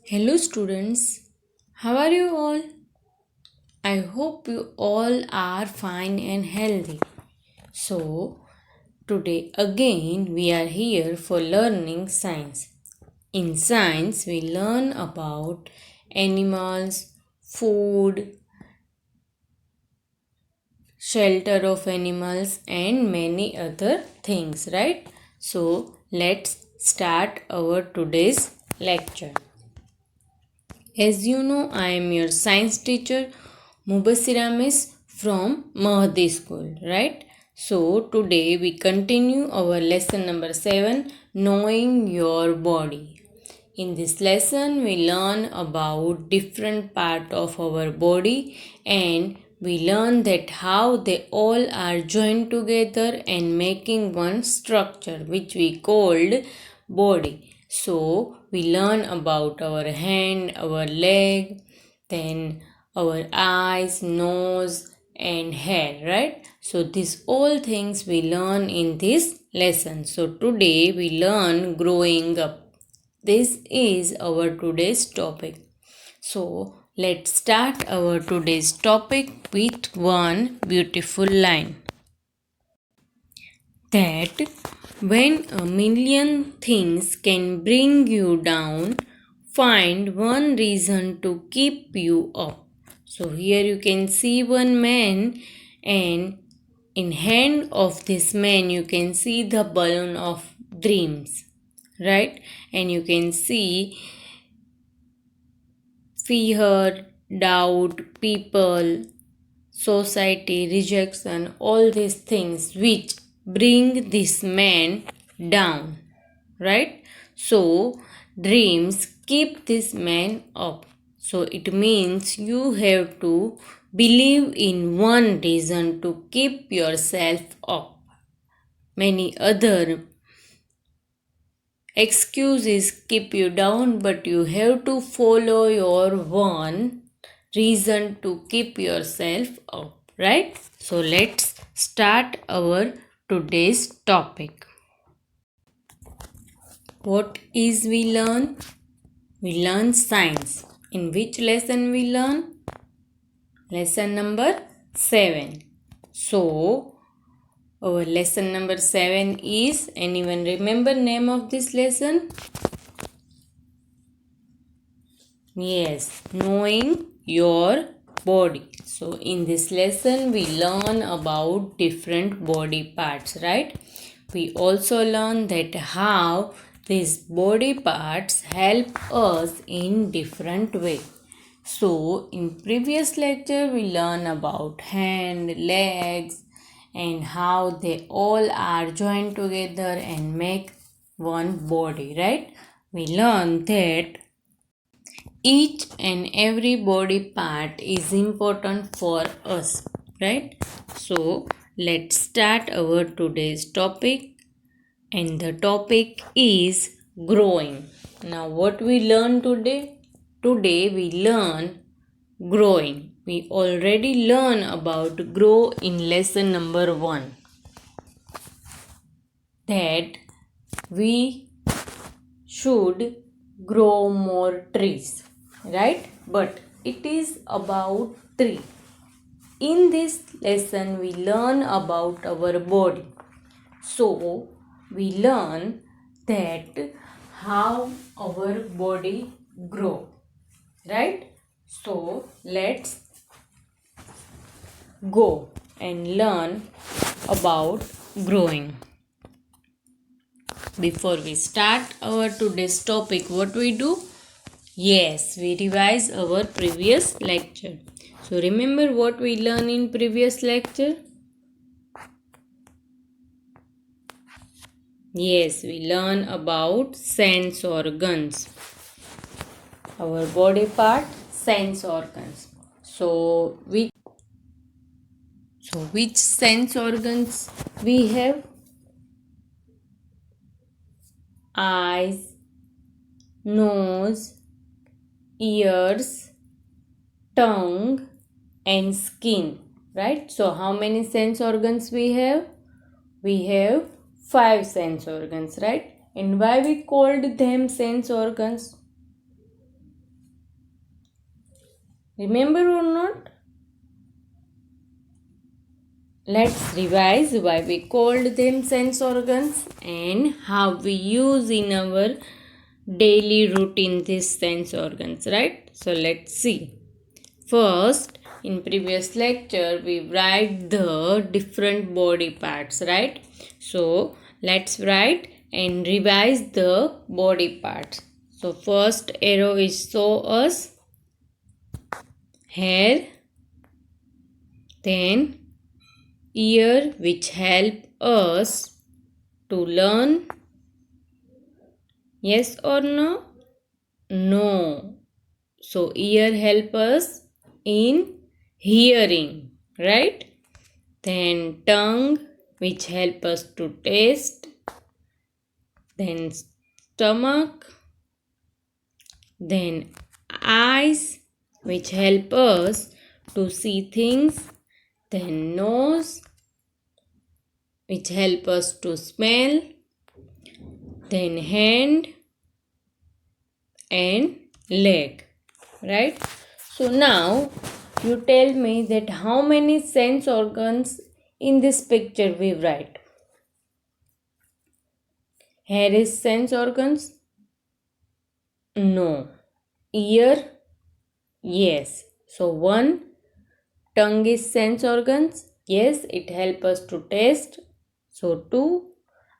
Hello students, how are you all? I hope you all are fine and healthy. So, today again we are here for learning science. In science, we learn about animals, food, shelter of animals, and many other things, right? So, let's start our today's lecture. As you know, I am your science teacher, Mubasiramis from Mahdi school, right? So, today we continue our lesson number 7, Knowing Your Body. In this lesson, we learn about different part of our body and we learn that how they all are joined together and making one structure which we called body. So we learn about our hand, our leg, then our eyes, nose and hair, right? So these all things we learn in this lesson. So today we learn growing up. This is our today's topic. So let's start our today's topic with one beautiful line. That when a million things can bring you down, find one reason to keep you up. So here you can see one man, and in hand of this man you can see the balloon of dreams, right? And you can see fear, doubt, people, society, rejection, all these things which bring this man down, right? So, dreams keep this man up. So, it means you have to believe in one reason to keep yourself up. Many other excuses keep you down, but you have to follow your one reason to keep yourself up, right? So let's start our today's topic. What is we learn? We learn science. In which lesson we learn? Lesson number 7. So our lesson number 7 is, anyone remember name of this lesson? Yes, knowing your body. So in this lesson we learn about different body parts, right? We also learn that how these body parts help us in different way. So in previous lecture we learn about hand, legs and how they all are joined together and make one body, right? We learn that each and every body part is important for us, right? So let's start our today's topic, and the topic is growing. Now what we learn today we learn growing. We already learn about grow in lesson number 1, that we should grow more trees, right? But it is about tree. In this lesson we learn about our body. So we learn that how our body grow, right? So let's go and learn about growing. Before we start our today's topic, what we do? Yes, we revise our previous lecture. So remember what we learned in previous lecture? Yes, we learn about sense organs. Our body part, sense organs. So which sense organs we have? Eyes, nose, ears, tongue and skin, right? So how many sense organs we have? We have 5 sense organs, right? And why we called them sense organs? Remember or not? Let's revise why we called them sense organs and how we use in our daily routine these sense organs, right? So let's see. First, in previous lecture, we write the different body parts, right? So let's write and revise the body parts. So first arrow is show us hair, then ear which help us to learn. Yes or no? No. So ear help us in hearing, right? Then tongue which help us to taste. Then stomach. Then eyes which help us to see things. Then nose which help us to smell. Then hand and leg, right? So now you tell me that how many sense organs in this picture we write. Hair is sense organs? No. Ear? Yes. So one. Tongue is sense organs? Yes, it helps us to taste. So two.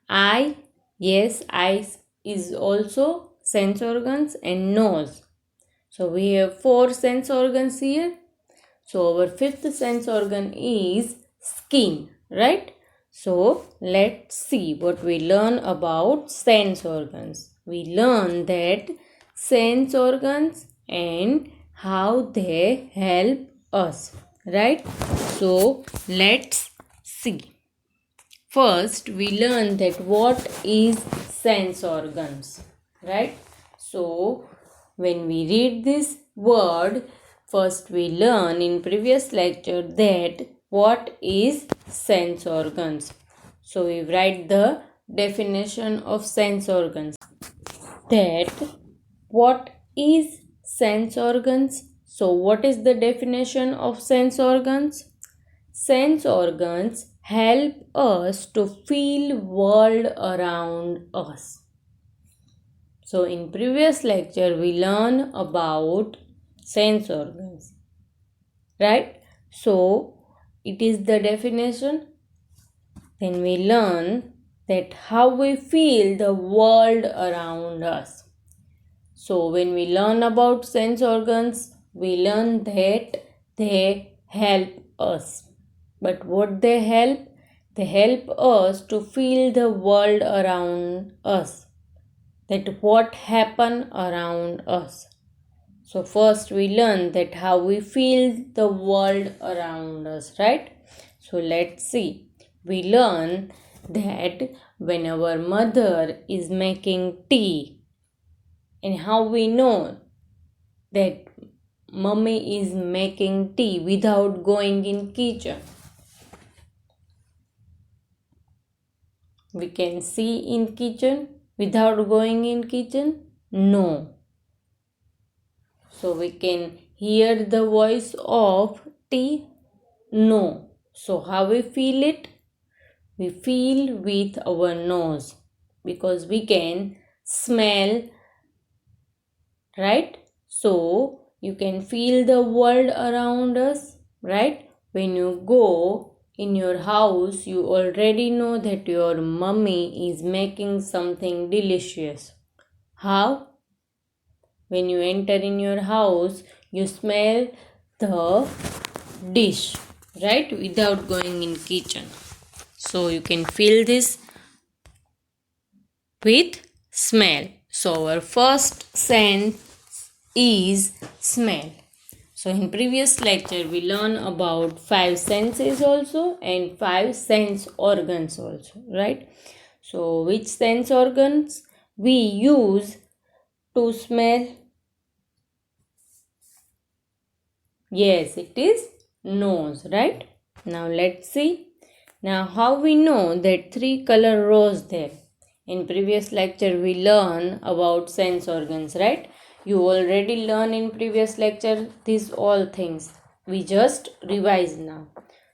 Eye? Yes, eyes is also sense organs, and nose. So we have 4 sense organs here. So our fifth sense organ is skin, right? So let's see what we learn about sense organs. We learn that sense organs and how they help us, right? So let's see. First, we learn that what is sense organs, right? So, when we read this word, first we learn in previous lecture that what is sense organs. So, we write the definition of sense organs. That what is sense organs? So, what is the definition of sense organs? Sense organs help us to feel world around us. So in previous lecture we learned about sense organs, right? So it is the definition. Then we learn that how we feel the world around us. So when we learn about sense organs, we learn that they help us. But what they help? They help us to feel the world around us. That what happen around us. So first we learn that how we feel the world around us, right? So let's see. We learn that when our mother is making tea, and how we know that mummy is making tea without going in kitchen. We can see in kitchen without going in kitchen? No. So we can hear the voice of tea? No. So how we feel it? We feel with our nose because we can smell, right? So you can feel the world around us, right? When you go in your house, you already know that your mummy is making something delicious. How? When you enter in your house, you smell the dish, right? Without going in kitchen. So you can feel this with smell. So our first sense is smell. So in previous lecture we learned about 5 senses also and 5 sense organs also, right? So which sense organs we use to smell? Yes, it is nose, right? Now let's see. Now how we know that 3 color rose there? In previous lecture we learned about sense organs, right? You already learned in previous lecture these all things. We just revise now.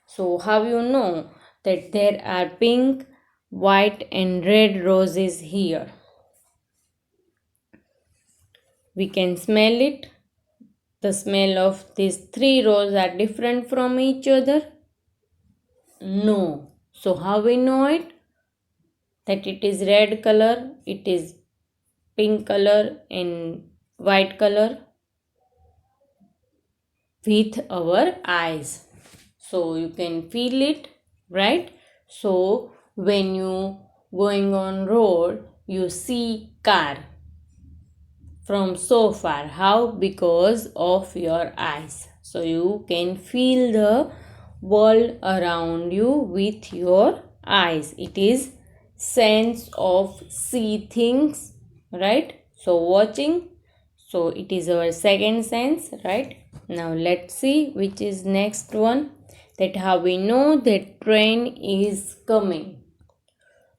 So how you know that there are pink, white and red roses here? We can smell it. The smell of these three roses are different from each other? No. So how we know it? That it is red color, it is pink color and white color with our eyes. So you can feel it, right? So when you going on road, you see car from so far. How? Because of your eyes. So you can feel the world around you with your eyes. It is sense of see things, right? So watching. So it is our second sense, right? Now let's see which is next one. That how we know that train is coming.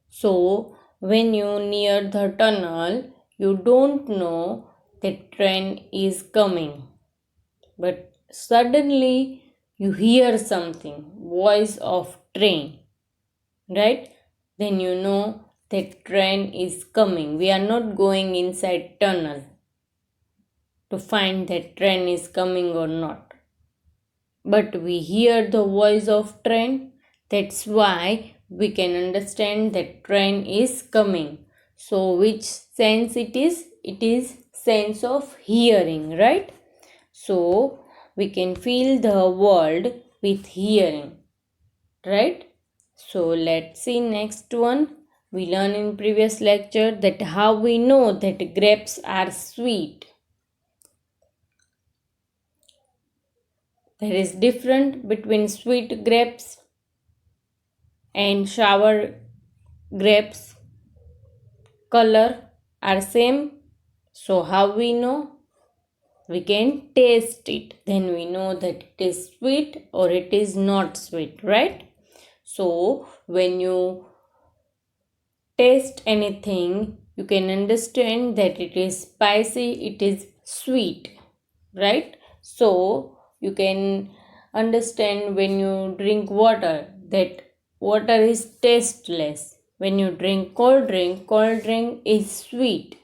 So when you near the tunnel, you don't know that train is coming. But suddenly you hear something, voice of train, right? Then you know that train is coming. We are not going inside tunnel to find that train is coming or not. But we hear the voice of train. That's why we can understand that train is coming. So which sense it is? It is sense of hearing, right? So we can feel the world with hearing, right? So let's see next one. We learned in previous lecture that how we know that grapes are sweet. There is difference between sweet grapes and sour grapes. Color are same. So how we know? We can taste it. Then we know that it is sweet or it is not sweet, right? So when you taste anything, you can understand that it is spicy, it is sweet, right? So you can understand when you drink water that water is tasteless. When you drink cold drink is sweet,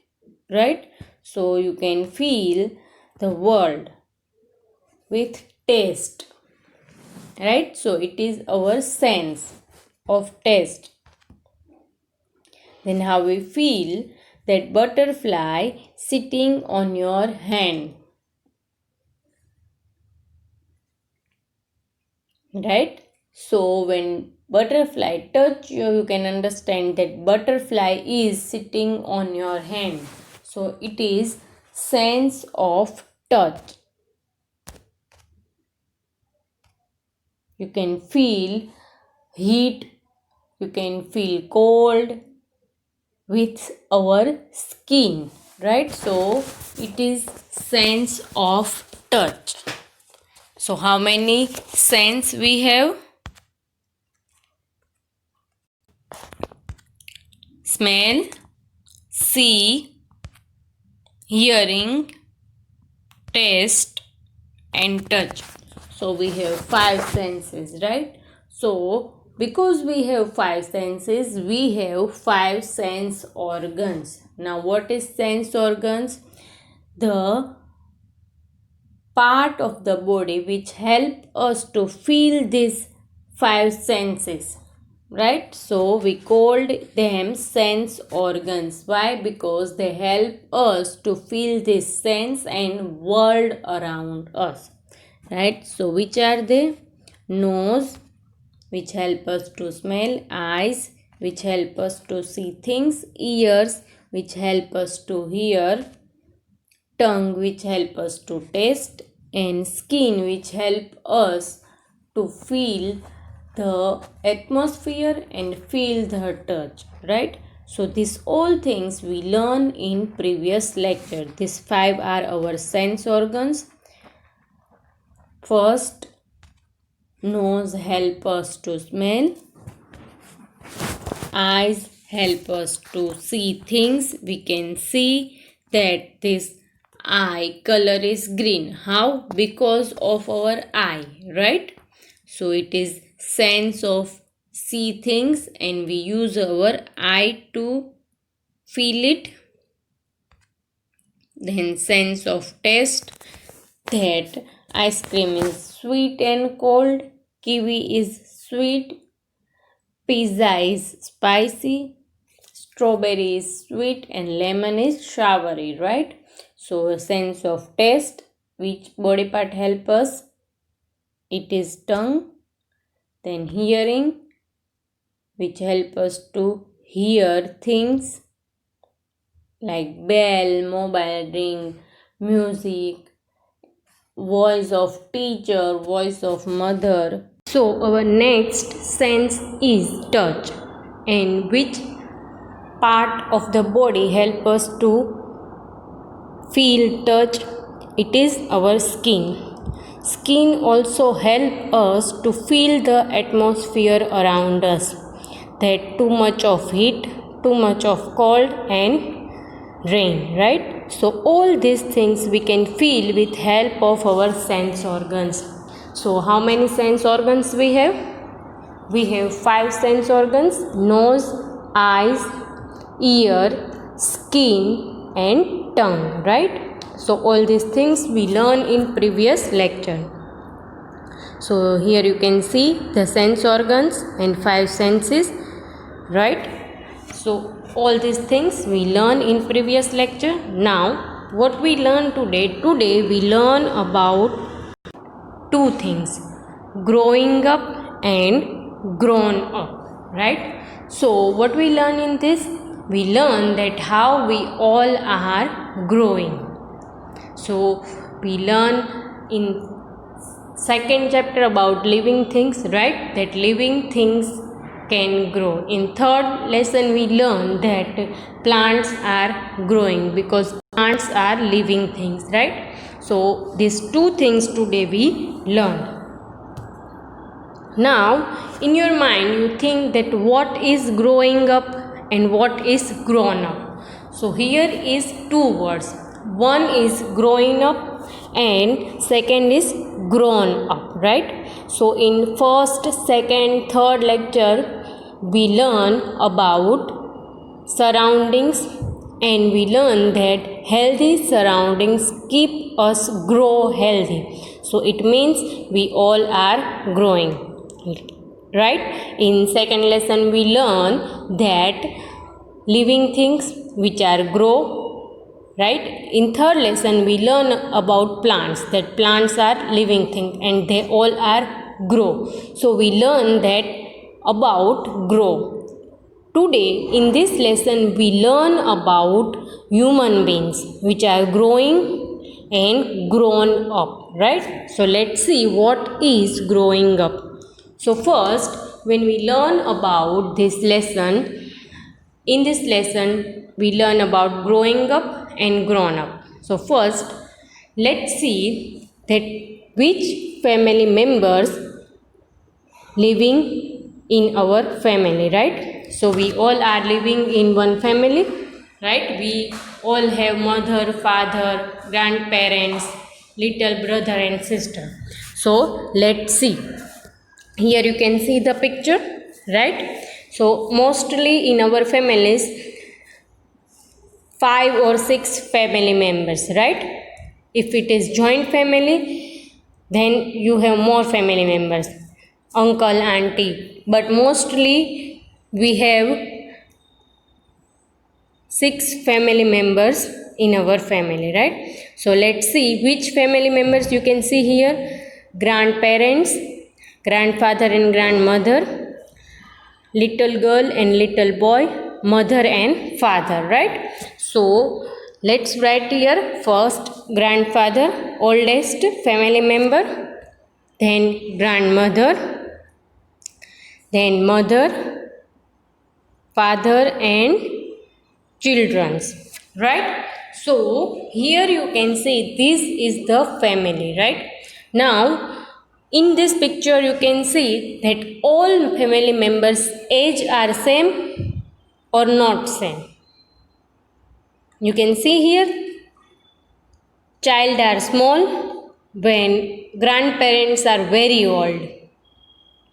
right? So you can feel the world with taste, right? So it is our sense of taste. Then how we feel that butterfly sitting on your hand, right? So when butterfly touch you, you can understand that butterfly is sitting on your hand. So it is sense of touch. You can feel heat, you can feel cold with our skin, right? So it is sense of touch. So how many sense we have? Smell, see, hearing, taste and touch. So we have five senses, right? So because we have five senses, we have five sense organs. Now what is sense organs? The part of the body which help us to feel these five senses, right? So we called them sense organs. Why? Because they help us to feel this sense and world around us, right? So which are they? Nose, which help us to smell. Eyes, which help us to see things. Ears, which help us to hear. Tongue, which help us to taste, and skin, which help us to feel the atmosphere and feel the touch, right? So these all things we learn in previous lecture. These five are our sense organs. First, nose help us to smell. Eyes help us to see things. We can see that this eye color is green. How? Because of our eye, right? So it is sense of see things and we use our eye to feel it. Then sense of taste, that ice cream is sweet and cold, kiwi is sweet, pizza is spicy, strawberry is sweet and lemon is soury, right? So a sense of taste, which body part help us? It is tongue. Then hearing, which help us to hear things like bell, mobile ring, music, voice of teacher, voice of mother. So our next sense is touch, and which part of the body help us to feel touch? It is our skin. Skin also help us to feel the atmosphere around us, that too much of heat, too much of cold and rain, right? So all these things we can feel with help of our sense organs. So how many sense organs we have? We have 5 sense organs: nose, eyes, ear, skin and tongue, right? So all these things we learn in previous lecture. So here you can see the sense organs and 5 senses, right? So all these things we learn in previous lecture. Now what we learn today? Today we learn about 2 things: growing up and grown up, right? So what we learn in this? We learn that how we all are growing. So we learn in second chapter about living things, right? That living things can grow. In third lesson we learn that plants are growing because plants are living things, right? So these 2 things today we learned. Now in your mind you think that what is growing up and what is grown up. So here is 2 words. One is growing up and second is grown up, right? So in first, second, third lecture we learn about surroundings and we learn that healthy surroundings keep us grow healthy. So it means we all are growing, right? In second lesson we learn that living things which are grow, right? In third lesson we learn about plants, that plants are living things and they all are grow. So we learn that about grow. Today in this lesson we learn about human beings which are growing and grown up, right? So let's see what is growing up. So first, when we learn about this lesson, in this lesson we learn about growing up and grown up. So first, let's see that which family members living in our family, right? So we all are living in one family, right? We all have mother, father, grandparents, little brother and sister. So let's see. Here you can see the picture, right? So mostly in our families 5 or 6 family members, right? If it is joint family, then you have more family members, uncle, auntie, but mostly we have 6 family members in our family, right? So let's see which family members you can see here: grandparents, grandfather and grandmother, little girl and little boy, mother and father, right? So let's write here: first grandfather, oldest family member, then grandmother, then mother, father and children's, right? So here you can see this is the family, right? Now in this picture you can see that all family members age are same or not same. You can see here child are small, when grandparents are very old,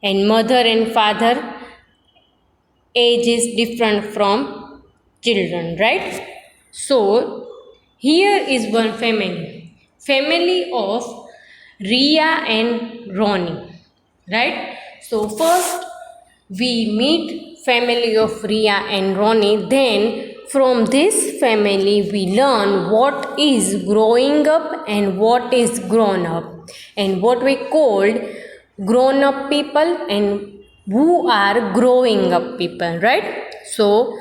and mother and father age is different from children, right? So here is one family of Ria and Ronnie, right? So first we meet family of Ria and Ronnie, then from this family we learn what is growing up and what is grown up, and what we called grown up people and who are growing up people, right? So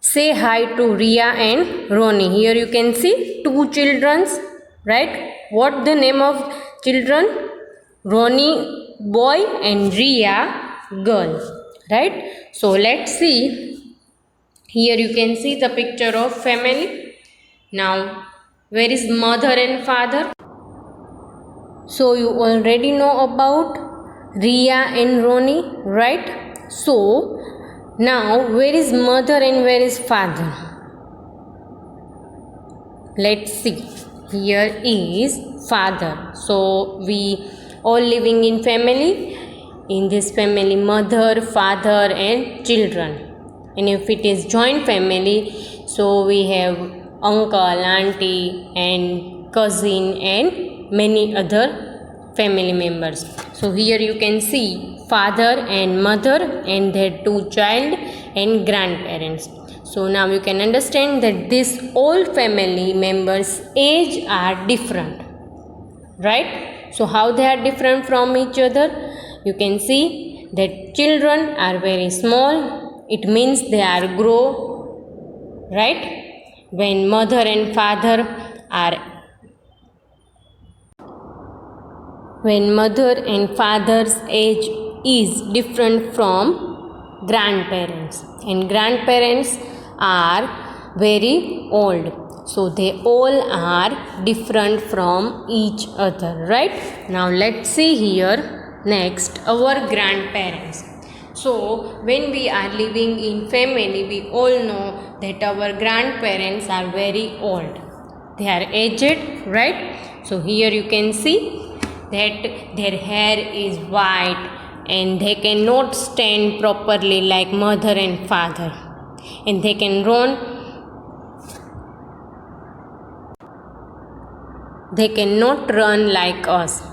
say hi to Ria and Ronnie. Here you can see two children, right? What the name of children? Ronnie boy and Ria girl, right? So let's see. Here you can see the picture of family. Now where is mother and father? So you already know about Ria and Ronnie, right? So now where is mother and where is father? Let's see. Here is father. So we all living in family. In this family, mother, father and children. And if it is joint family, so we have uncle, auntie and cousin and many other family members. So here you can see father and mother and their two child and grandparents. So now you can understand that these all family members age are different, right? So how they are different from each other? You can see that children are very small. It means they are grow, right? When mother and father are when mother and father's age is different from grandparents, and grandparents are very old, so they all are different from each other, right? Now let's see here next our grandparents. So when we are living in family, we all know that our grandparents are very old, they are aged, right? So here you can see that their hair is white and they cannot stand properly like mother and father, and they can run. They cannot run like us,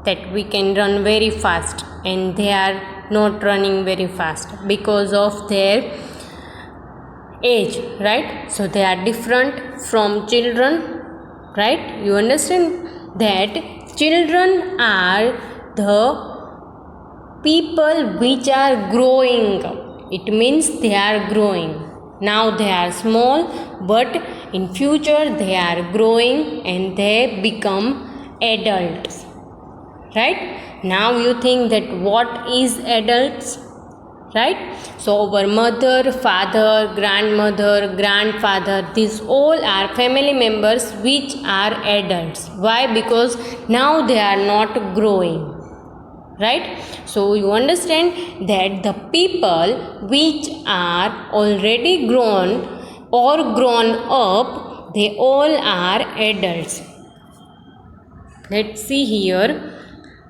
that we can run very fast, and they are not running very fast because of their age, right? So they are different from children, right? You understand that children are the people which are growing up. It means they are growing. Now they are small, but in future they are growing and they become adults, right? Now you think that what is adults, right? So our mother, father, grandmother, grandfather, these all are family members which are adults. Why? Because now they are not growing, right? So you understand that the people which are already grown or grown up, they all are adults. Let's see here.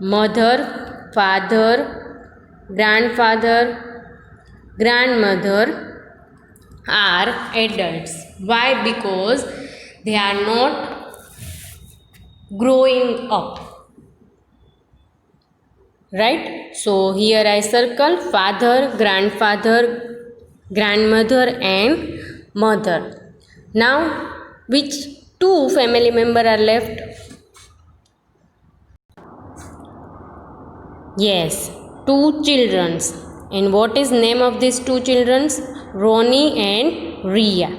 Mother, father, grandfather, grandmother are adults. Why? Because they are not growing up, right? So here I circle father, grandfather, grandmother and mother. Now which two family members are left? Yes, two children. And what is name of these two children? Ronnie and Ria,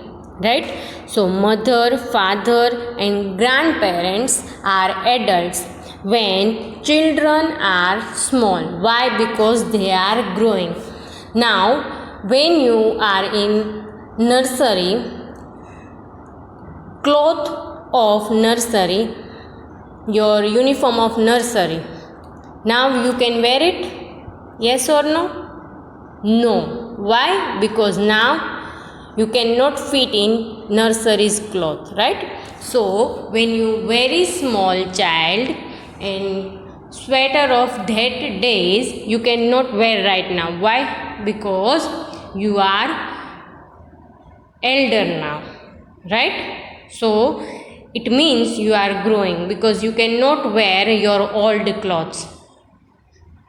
right? So mother, father and grandparents are adults when children are small. Why? Because they are growing. Now when you are in nursery, cloth of nursery, your uniform of nursery, now you can wear it? Yes or no? No. Why? Because now you cannot fit in nursery's cloth, right? So when you very small child and sweater of that days you cannot wear right now. Why? Because you are elder now, right? So it means you are growing, because you cannot wear your old clothes,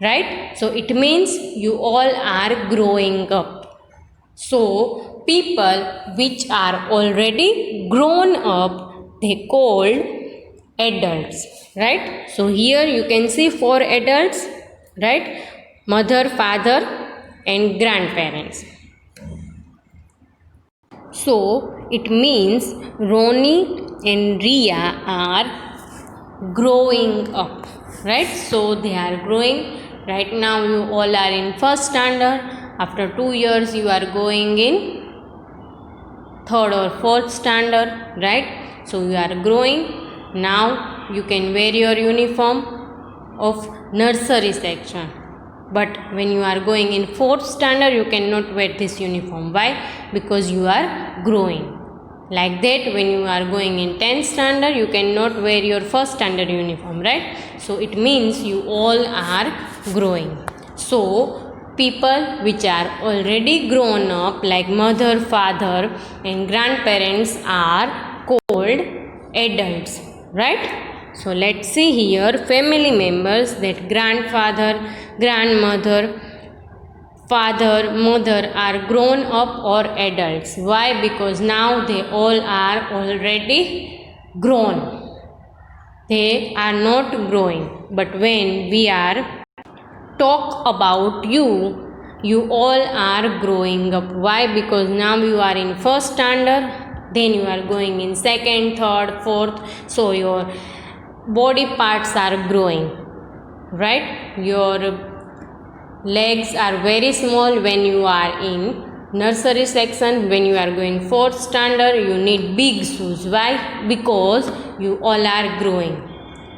right? So it means you all are growing up. So people which are already grown up, they called adults, right? So here you can see 4 adults, right? Mother, father and grandparents. So it means Ronnie and Ria are growing up, right? So they are growing. Right now you all are in first standard. After 2 years you are going in third or fourth standard, right? So you are growing. Now you can wear your uniform of nursery section, but when you are going in fourth standard you cannot wear this uniform. Why? Because you are growing. Like that, when you are going in 10th standard you cannot wear your first standard uniform, right? So it means you all are growing. So people which are already grown up, like mother, father and grandparents, are called adults, right? So let's see here family members, that grandfather, grandmother, father, mother are grown up or adults. Why? Because now they all are already grown. They are not growing. But when we are talk about you, you all are growing up. Why? Because now you are in first standard, then you are going in second, third, fourth. So your body parts are growing, right? Your legs are very small when you are in nursery section. When you are going fourth standard you need big shoes. Why? Because you all are growing.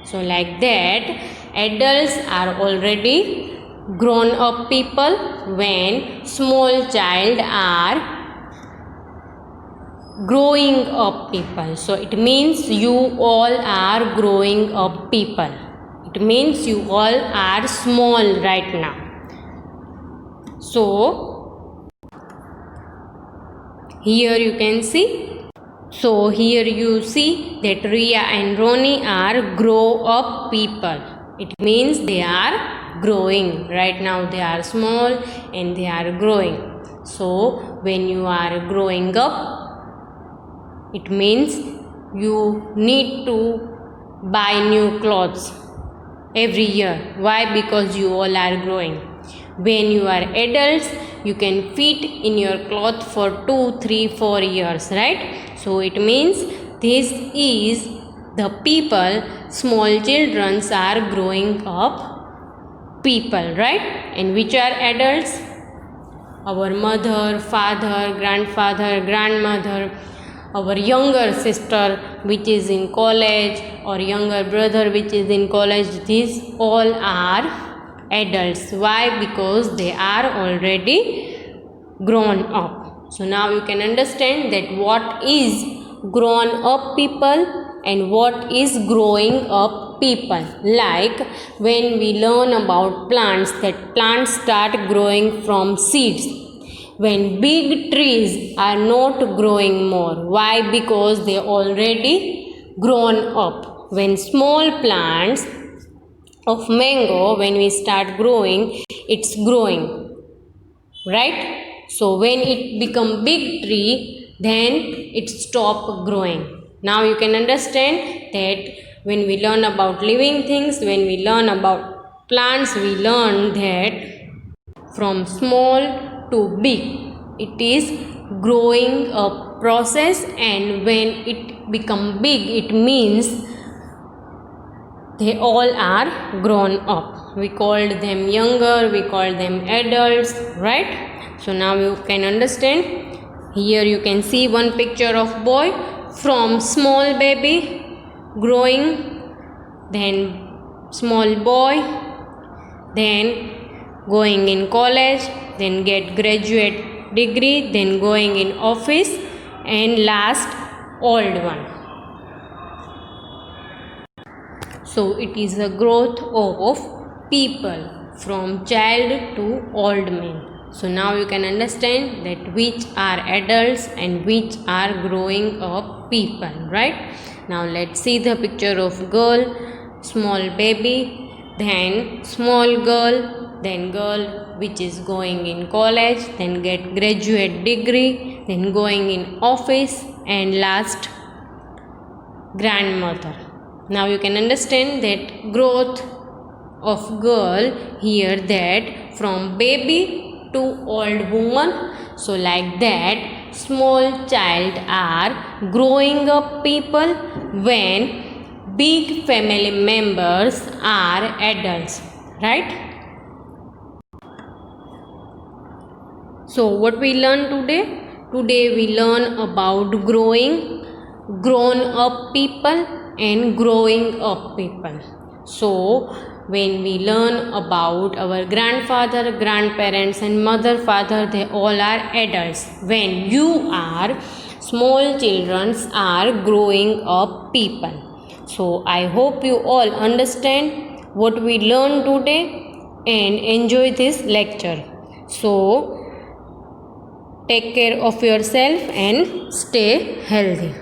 So like that, adults are already grown up people, when small child are growing up people. So it means you all are growing up people. It means you all are small right now. So here you can see. So here you see that Ria and Ronnie are grow up people. It means they are growing. Right now they are small and they are growing. So when you are growing up, it means you need to buy new clothes every year. Why? Because you all are growing. When you are adults, you can fit in your cloth for 2, 3, 4 years, right? So it means this is the people, small children are growing up people, right? And which are adults? Our mother, father, grandfather, grandmother, our younger sister which is in college, or younger brother which is in college. These all are adults. Why? Because they are already grown up. So now you can understand that what is grown up people and what is growing up people. Like when we learn about plants, that plants start growing from seeds. When big trees are not growing more. Why? Because they already grown up. When small plants of mango, when we start growing, it's growing, right? So when it become big tree, then it stop growing. Now you can understand that when we learn about living things, when we learn about plants, we learn that from small to big, it is growing a process, and when it become big, it means they all are grown up. We called them younger, we call them adults, right? So now you can understand. Here you can see one picture of boy from small baby growing, then small boy, then going in college, then get graduate degree, then going in office, and last old one. So it is the growth of people from child to old men. So now you can understand that which are adults and which are growing up people, right? Now let's see the picture of girl, small baby, then small girl, then girl which is going in college, then get graduate degree, then going in office, and last grandmother. Now you can understand that growth of girl here, that from baby to old woman. So like that small child are growing up people when big family members are adults, right? So what we learn today? Today we learn about grown up people and growing up people. So when we learn about our grandfather, grandparents and mother, father, they all are adults. When you are small children are growing up people. So I hope you all understand what we learned today and enjoy this lecture. So take care of yourself and stay healthy.